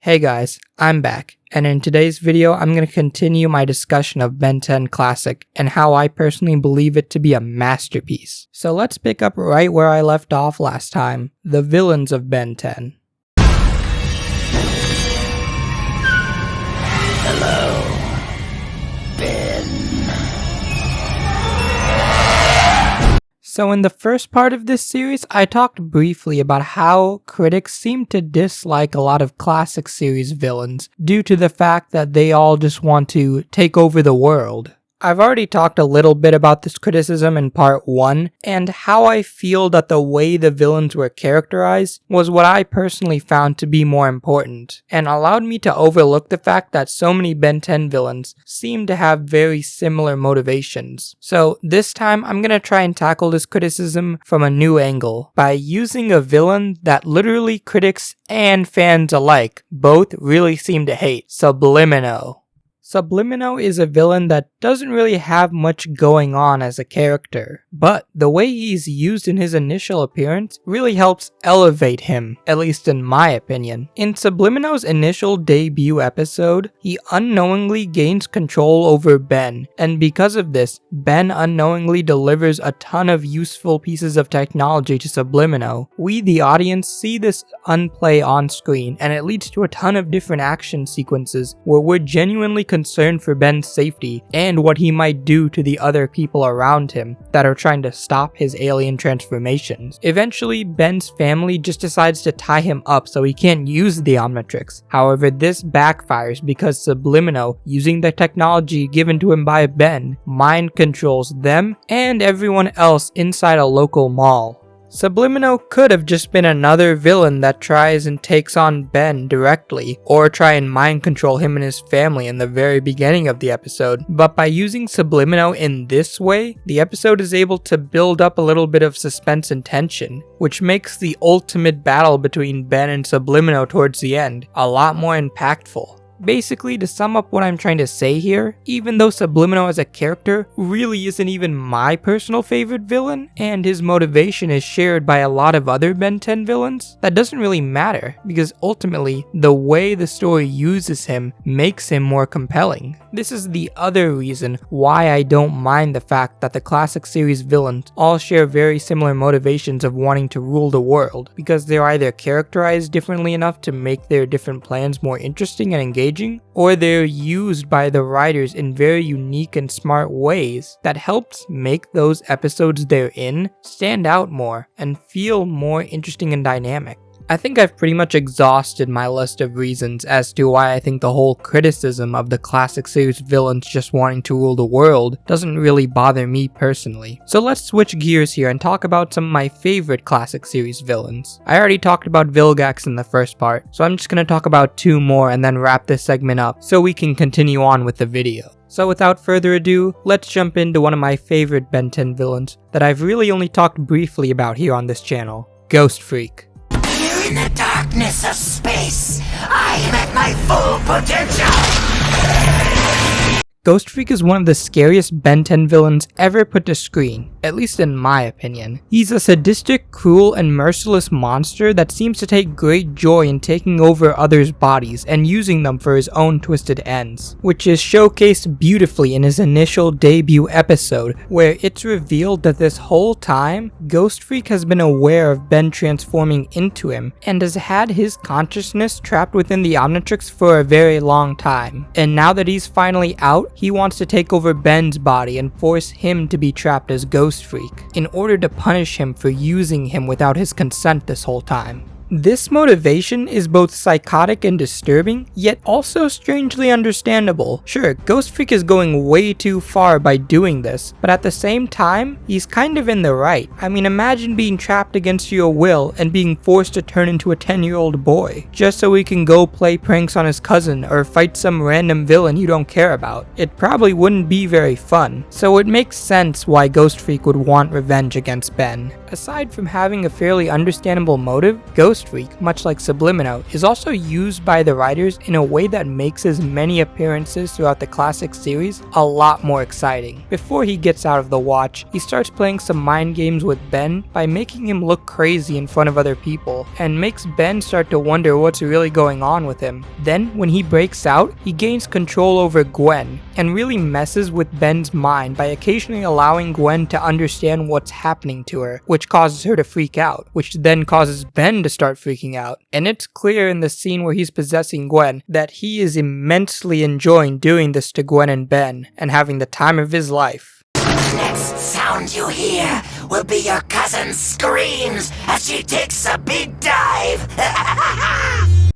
Hey guys, I'm back, and in today's video I'm going to continue my discussion of Ben 10 Classic and how I personally believe it to be a masterpiece. So let's pick up right where I left off last time, the villains of Ben 10. Hello, Ben. So in the first part of this series, I talked briefly about how critics seem to dislike a lot of classic series villains due to the fact that they all just want to take over the world. I've already talked a little bit about this criticism in part 1, and how I feel that the way the villains were characterized was what I personally found to be more important, and allowed me to overlook the fact that so many Ben 10 villains seem to have very similar motivations. So this time I'm gonna try and tackle this criticism from a new angle, by using a villain that literally critics and fans alike both really seem to hate, Subliminal. Subliminal is a villain that doesn't really have much going on as a character, but the way he's used in his initial appearance really helps elevate him, at least in my opinion. In Subliminal's initial debut episode, he unknowingly gains control over Ben, and because of this, Ben unknowingly delivers a ton of useful pieces of technology to Subliminal. We, the audience, see this unplay on screen, and it leads to a ton of different action sequences where we're genuinely concerned for Ben's safety and what he might do to the other people around him that are trying to stop his alien transformations. Eventually, Ben's family just decides to tie him up so he can't use the Omnitrix. However, this backfires because Subliminal, using the technology given to him by Ben, mind controls them and everyone else inside a local mall. Subliminal could have just been another villain that tries and takes on Ben directly, or try and mind control him and his family in the very beginning of the episode, but by using Subliminal in this way, the episode is able to build up a little bit of suspense and tension, which makes the ultimate battle between Ben and Subliminal towards the end a lot more impactful. Basically, to sum up what I'm trying to say here, even though Subliminal as a character really isn't even my personal favorite villain, and his motivation is shared by a lot of other Ben 10 villains, that doesn't really matter, because ultimately, the way the story uses him makes him more compelling. This is the other reason why I don't mind the fact that the classic series villains all share very similar motivations of wanting to rule the world, because they're either characterized differently enough to make their different plans more interesting and engaging, or they're used by the writers in very unique and smart ways that helps make those episodes they're in stand out more and feel more interesting and dynamic. I think I've pretty much exhausted my list of reasons as to why I think the whole criticism of the classic series villains just wanting to rule the world doesn't really bother me personally. So let's switch gears here and talk about some of my favorite classic series villains. I already talked about Vilgax in the first part, so I'm just gonna talk about 2 more and then wrap this segment up so we can continue on with the video. So without further ado, let's jump into one of my favorite Ben 10 villains that I've really only talked briefly about here on this channel, Ghostfreak. In the darkness of space, I am at my full potential! Ghostfreak is one of the scariest Ben 10 villains ever put to screen, at least in my opinion. He's a sadistic, cruel, and merciless monster that seems to take great joy in taking over others' bodies and using them for his own twisted ends, which is showcased beautifully in his initial debut episode, where it's revealed that this whole time, Ghostfreak has been aware of Ben transforming into him, and has had his consciousness trapped within the Omnitrix for a very long time. And now that he's finally out, he wants to take over Ben's body and force him to be trapped as Ghostfreak, in order to punish him for using him without his consent this whole time. This motivation is both psychotic and disturbing, yet also strangely understandable. Sure, Ghostfreak is going way too far by doing this, but at the same time, he's kind of in the right. I mean, imagine being trapped against your will and being forced to turn into a 10-year-old boy, just so he can go play pranks on his cousin or fight some random villain you don't care about. It probably wouldn't be very fun, so it makes sense why Ghostfreak would want revenge against Ben. Aside from having a fairly understandable motive, Ghostfreak Ghostfreak, much like Subliminal, is also used by the writers in a way that makes his many appearances throughout the classic series a lot more exciting. Before he gets out of the watch, he starts playing some mind games with Ben by making him look crazy in front of other people, and makes Ben start to wonder what's really going on with him. Then, when he breaks out, he gains control over Gwen, and really messes with Ben's mind by occasionally allowing Gwen to understand what's happening to her, which causes her to freak out, which then causes Ben to start freaking out. And it's clear in the scene where he's possessing Gwen that he is immensely enjoying doing this to Gwen and Ben, and having the time of his life. The next sound you hear will be your cousin's screams as she takes a big dive.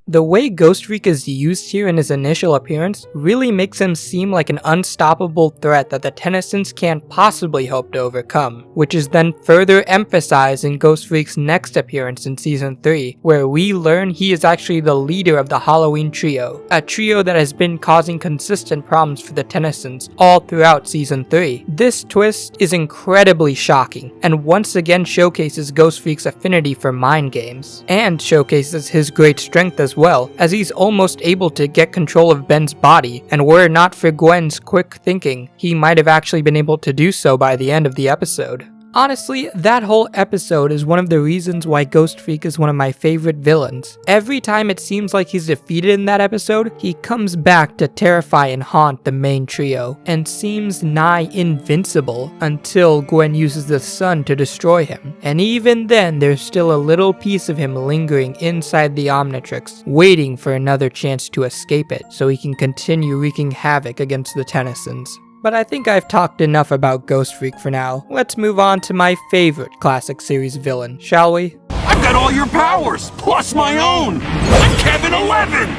The way Ghostfreak is used here in his initial appearance really makes him seem like an unstoppable threat that the Tennysons can't possibly hope to overcome, which is then further emphasized in Ghostfreak's next appearance in Season 3, where we learn he is actually the leader of the Halloween trio, a trio that has been causing consistent problems for the Tennysons all throughout Season 3. This twist is incredibly shocking, and once again showcases Ghostfreak's affinity for mind games, and showcases his great strength as well, as he's almost able to get control of Ben's body, and were it not for Gwen's quick thinking, he might have actually been able to do so by the end of the episode. Honestly, that whole episode is one of the reasons why Ghostfreak is one of my favorite villains. Every time it seems like he's defeated in that episode, he comes back to terrify and haunt the main trio, and seems nigh invincible until Gwen uses the sun to destroy him. And even then, there's still a little piece of him lingering inside the Omnitrix, waiting for another chance to escape it, so he can continue wreaking havoc against the Tennysons. But I think I've talked enough about Ghostfreak for now. Let's move on to my favorite classic series villain, shall we? I've got all your powers, plus my own! I'm Kevin 11!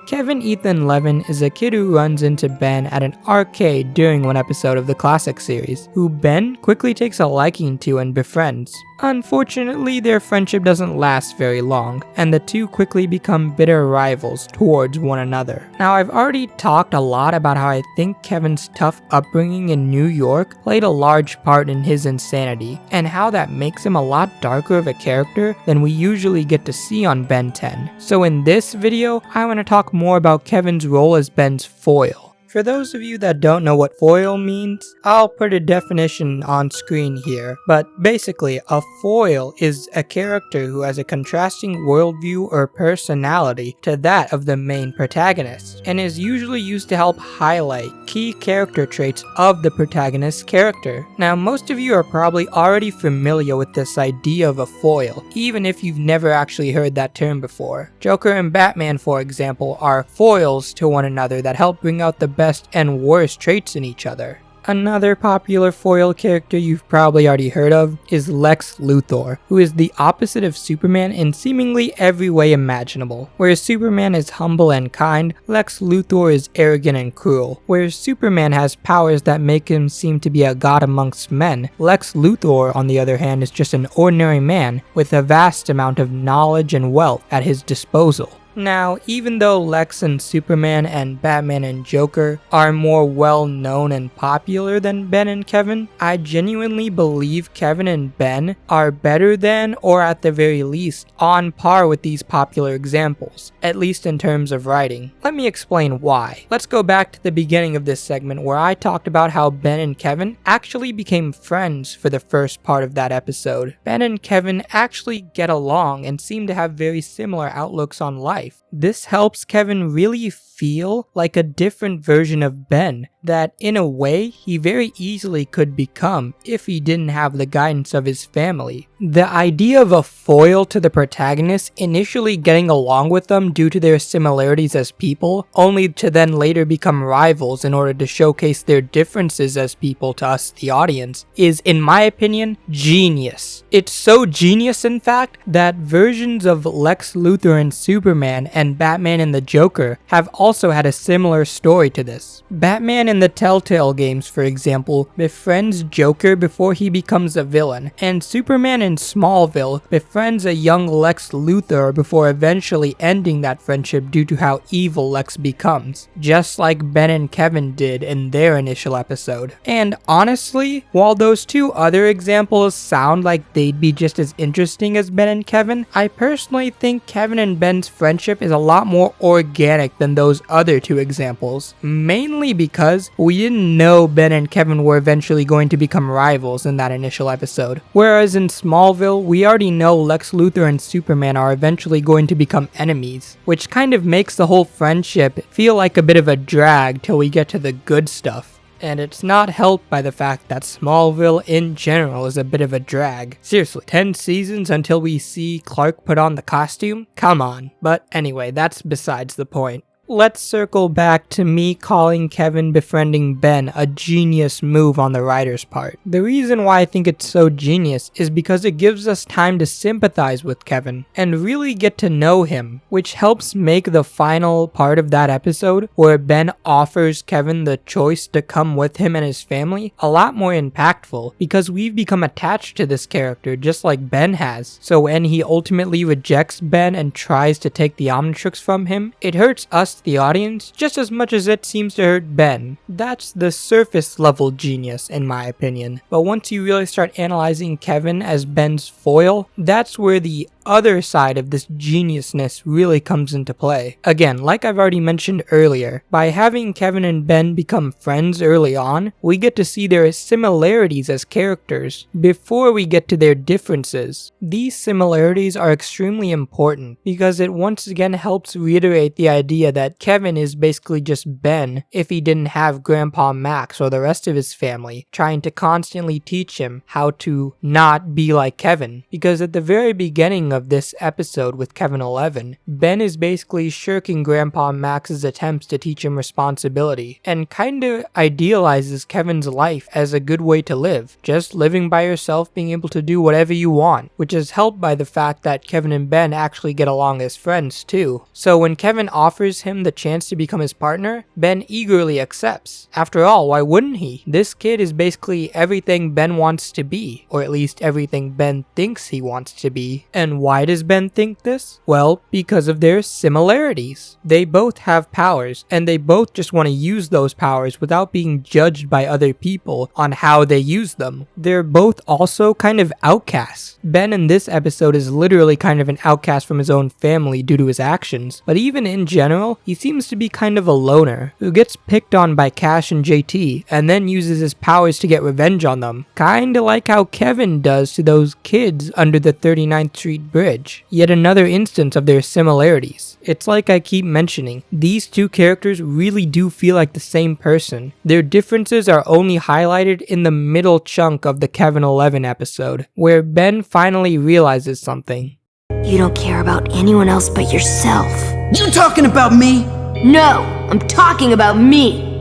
Kevin Ethan Levin is a kid who runs into Ben at an arcade during one episode of the classic series, who Ben quickly takes a liking to and befriends. Unfortunately, their friendship doesn't last very long, and the two quickly become bitter rivals towards one another. Now, I've already talked a lot about how I think Kevin's tough upbringing in New York played a large part in his insanity, and how that makes him a lot darker of a character than we usually get to see on Ben 10. So in this video, I want to talk more about Kevin's role as Ben's foil. For those of you that don't know what foil means, I'll put a definition on screen here, but basically a foil is a character who has a contrasting worldview or personality to that of the main protagonist, and is usually used to help highlight key character traits of the protagonist's character. Now, most of you are probably already familiar with this idea of a foil, even if you've never actually heard that term before. Joker and Batman, for example, are foils to one another that help bring out the best and worst traits in each other. Another popular foil character you've probably already heard of is Lex Luthor, who is the opposite of Superman in seemingly every way imaginable. Whereas Superman is humble and kind, Lex Luthor is arrogant and cruel. Whereas Superman has powers that make him seem to be a god amongst men, Lex Luthor, on the other hand, is just an ordinary man with a vast amount of knowledge and wealth at his disposal. Now, even though Lex and Superman and Batman and Joker are more well known and popular than Ben and Kevin, I genuinely believe Kevin and Ben are better than, or at the very least, on par with these popular examples, at least in terms of writing. Let me explain why. Let's go back to the beginning of this segment where I talked about how Ben and Kevin actually became friends for the first part of that episode. Ben and Kevin actually get along and seem to have very similar outlooks on life. This helps Kevin really feel like a different version of Ben that, in a way, he very easily could become if he didn't have the guidance of his family. The idea of a foil to the protagonist initially getting along with them due to their similarities as people, only to then later become rivals in order to showcase their differences as people to us, the audience, is, in my opinion, genius. It's so genius, in fact, that versions of Lex Luthor and Superman Superman and Batman and the Joker have also had a similar story to this. Batman in the Telltale games, for example, befriends Joker before he becomes a villain, and Superman in Smallville befriends a young Lex Luthor before eventually ending that friendship due to how evil Lex becomes, just like Ben and Kevin did in their initial episode. And honestly, while those two other examples sound like they'd be just as interesting as Ben and Kevin, I personally think Kevin and Ben's friendship is a lot more organic than those other two examples, mainly because we didn't know Ben and Kevin were eventually going to become rivals in that initial episode. Whereas in Smallville, we already know Lex Luthor and Superman are eventually going to become enemies, which kind of makes the whole friendship feel like a bit of a drag till we get to the good stuff. And it's not helped by the fact that Smallville in general is a bit of a drag. Seriously, 10 seasons until we see Clark put on the costume? Come on. But anyway, that's besides the point. Let's circle back to me calling Kevin befriending Ben a genius move on the writer's part. The reason why I think it's so genius is because it gives us time to sympathize with Kevin and really get to know him, which helps make the final part of that episode, where Ben offers Kevin the choice to come with him and his family, a lot more impactful, because we've become attached to this character just like Ben has. So when he ultimately rejects Ben and tries to take the Omnitrix from him, it hurts us, the audience, just as much as it seems to hurt Ben. That's the surface level genius in my opinion. But once you really start analyzing Kevin as Ben's foil, that's where the other side of this geniusness really comes into play. Again, like I've already mentioned earlier, by having Kevin and Ben become friends early on, we get to see their similarities as characters before we get to their differences. These similarities are extremely important because it once again helps reiterate the idea that Kevin is basically just Ben if he didn't have Grandpa Max or the rest of his family trying to constantly teach him how to not be like Kevin. Because at the very beginning of this episode with Kevin 11, Ben is basically shirking Grandpa Max's attempts to teach him responsibility and kinda idealizes Kevin's life as a good way to live, just living by yourself, being able to do whatever you want, which is helped by the fact that Kevin and Ben actually get along as friends too. So when Kevin offers him the chance to become his partner, Ben eagerly accepts. After all, why wouldn't he? This kid is basically everything Ben wants to be, or at least everything Ben thinks he wants to be. And why does Ben think this? Well, because of their similarities. They both have powers, and they both just want to use those powers without being judged by other people on how they use them. They're both also kind of outcasts. Ben in this episode is literally kind of an outcast from his own family due to his actions, but even in general, he seems to be kind of a loner, who gets picked on by Cash and JT, and then uses his powers to get revenge on them. Kinda like how Kevin does to those kids under the 39th Street Bridge. Yet another instance of their similarities. It's like I keep mentioning, these two characters really do feel like the same person. Their differences are only highlighted in the middle chunk of the Kevin 11 episode, where Ben finally realizes something. You don't care about anyone else but yourself. You talking about me? No, I'm talking about me.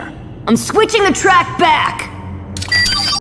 I'm switching the track back.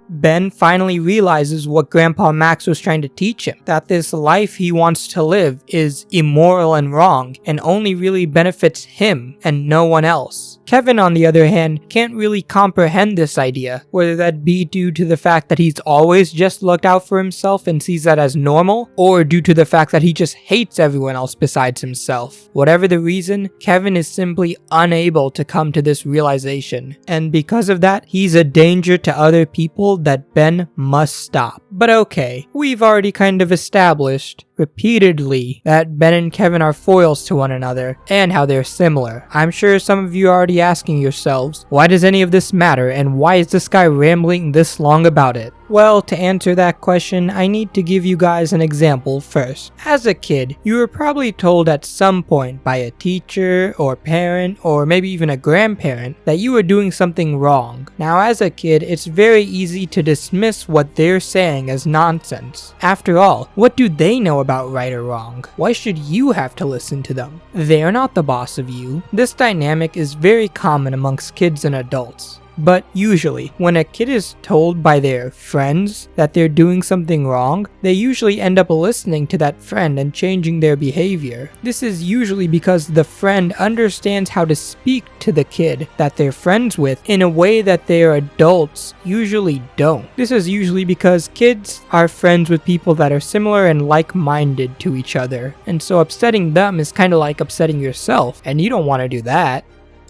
Ben finally realizes what Grandpa Max was trying to teach him, that this life he wants to live is immoral and wrong, and only really benefits him and no one else. Kevin, on the other hand, can't really comprehend this idea, whether that be due to the fact that he's always just looked out for himself and sees that as normal, or due to the fact that he just hates everyone else besides himself. Whatever the reason, Kevin is simply unable to come to this realization, and because of that, he's a danger to other people that Ben must stop. But okay, we've already kind of established repeatedly that Ben and Kevin are foils to one another, and how they're similar. I'm sure some of you are already asking yourselves, why does any of this matter, and why is this guy rambling this long about it? Well, to answer that question, I need to give you guys an example first. As a kid, you were probably told at some point by a teacher, or parent, or maybe even a grandparent, that you were doing something wrong. Now, as a kid, it's very easy to dismiss what they're saying as nonsense. After all, what do they know about right or wrong? Why should you have to listen to them? They're not the boss of you. This dynamic is very common amongst kids and adults. But usually, when a kid is told by their friends that they're doing something wrong, they usually end up listening to that friend and changing their behavior. This is usually because the friend understands how to speak to the kid that they're friends with in a way that their adults usually don't. This is usually because kids are friends with people that are similar and like-minded to each other, and so upsetting them is kind of like upsetting yourself, and you don't want to do that.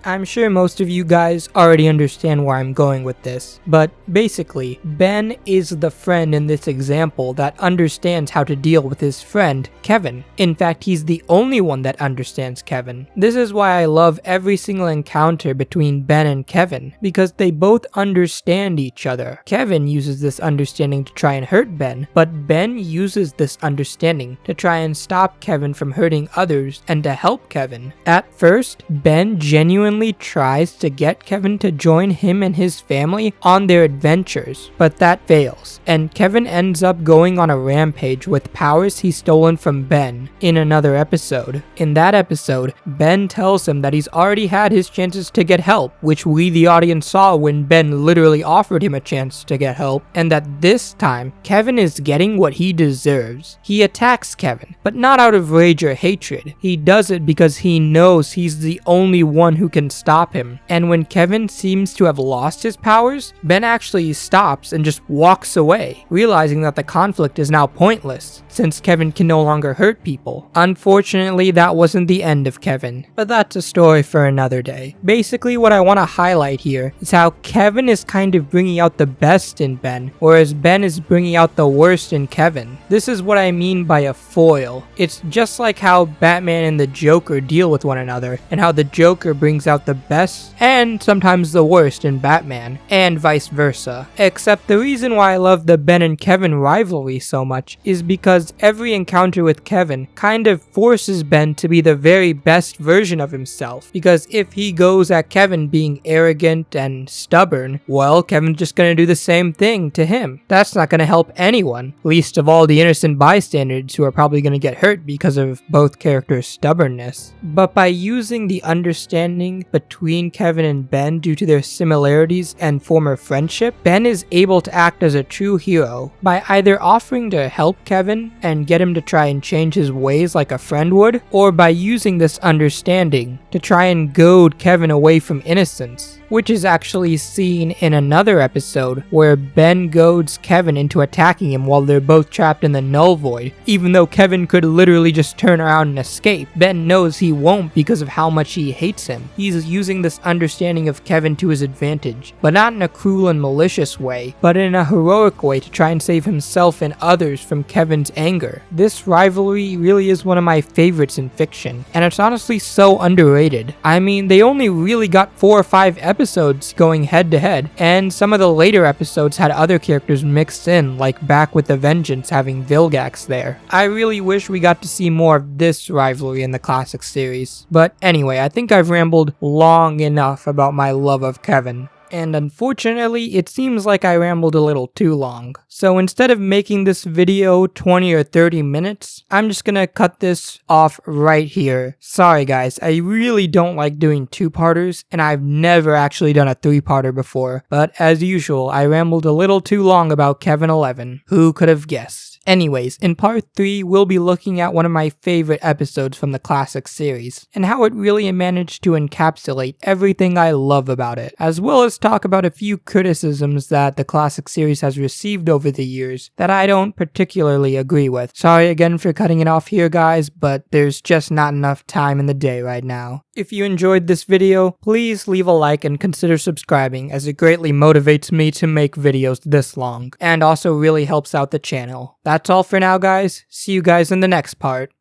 I'm sure most of you guys already understand where I'm going with this, but basically, Ben is the friend in this example that understands how to deal with his friend, Kevin. In fact, he's the only one that understands Kevin. This is why I love every single encounter between Ben and Kevin, because they both understand each other. Kevin uses this understanding to try and hurt Ben, but Ben uses this understanding to try and stop Kevin from hurting others and to help Kevin. At first, Ben genuinely tries to get Kevin to join him and his family on their adventures, but that fails, and Kevin ends up going on a rampage with powers he's stolen from Ben in another episode. In that episode, Ben tells him that he's already had his chances to get help, which we the audience saw when Ben literally offered him a chance to get help, and that this time, Kevin is getting what he deserves. He attacks Kevin, but not out of rage or hatred. He does it because he knows he's the only one who can stop him. And when Kevin seems to have lost his powers, Ben actually stops and just walks away, realizing that the conflict is now pointless, since Kevin can no longer hurt people. Unfortunately, that wasn't the end of Kevin, but that's a story for another day. Basically, what I want to highlight here is how Kevin is kind of bringing out the best in Ben, whereas Ben is bringing out the worst in Kevin. This is what I mean by a foil. It's just like how Batman and the Joker deal with one another, and how the Joker brings out the best and sometimes the worst in Batman, and vice versa. Except the reason why I love the Ben and Kevin rivalry so much is because every encounter with Kevin kind of forces Ben to be the very best version of himself, because if he goes at Kevin being arrogant and stubborn, well, Kevin's just gonna do the same thing to him. That's not gonna help anyone, least of all the innocent bystanders who are probably gonna get hurt because of both characters' stubbornness. But by using the understanding between Kevin and Ben due to their similarities and former friendship, Ben is able to act as a true hero by either offering to help Kevin and get him to try and change his ways like a friend would, or by using this understanding to try and goad Kevin away from innocence, which is actually seen in another episode where Ben goads Kevin into attacking him while they're both trapped in the null void. Even though Kevin could literally just turn around and escape, Ben knows he won't because of how much he hates him. He's using this understanding of Kevin to his advantage, but not in a cruel and malicious way, but in a heroic way to try and save himself and others from Kevin's anger. This rivalry really is one of my favorites in fiction, and it's honestly so underrated. I mean, they only really got 4 or 5 episodes going head to head, and some of the later episodes had other characters mixed in, like back with the Vengeance having Vilgax there. I really wish we got to see more of this rivalry in the classic series. But anyway, I think I've rambled long enough about my love of Kevin. And unfortunately, it seems like I rambled a little too long. So instead of making this video 20 or 30 minutes, I'm just gonna cut this off right here. Sorry guys, I really don't like doing 2-parters, and I've never actually done a 3-parter before. But as usual, I rambled a little too long about Kevin 11. Who could have guessed? Anyways, in part 3, we'll be looking at one of my favorite episodes from the classic series, and how it really managed to encapsulate everything I love about it, as well as talk about a few criticisms that the classic series has received over the years that I don't particularly agree with. Sorry again for cutting it off here guys, but there's just not enough time in the day right now. If you enjoyed this video, please leave a like and consider subscribing, as it greatly motivates me to make videos this long, and also really helps out the channel. That's all for now guys, see you guys in the next part.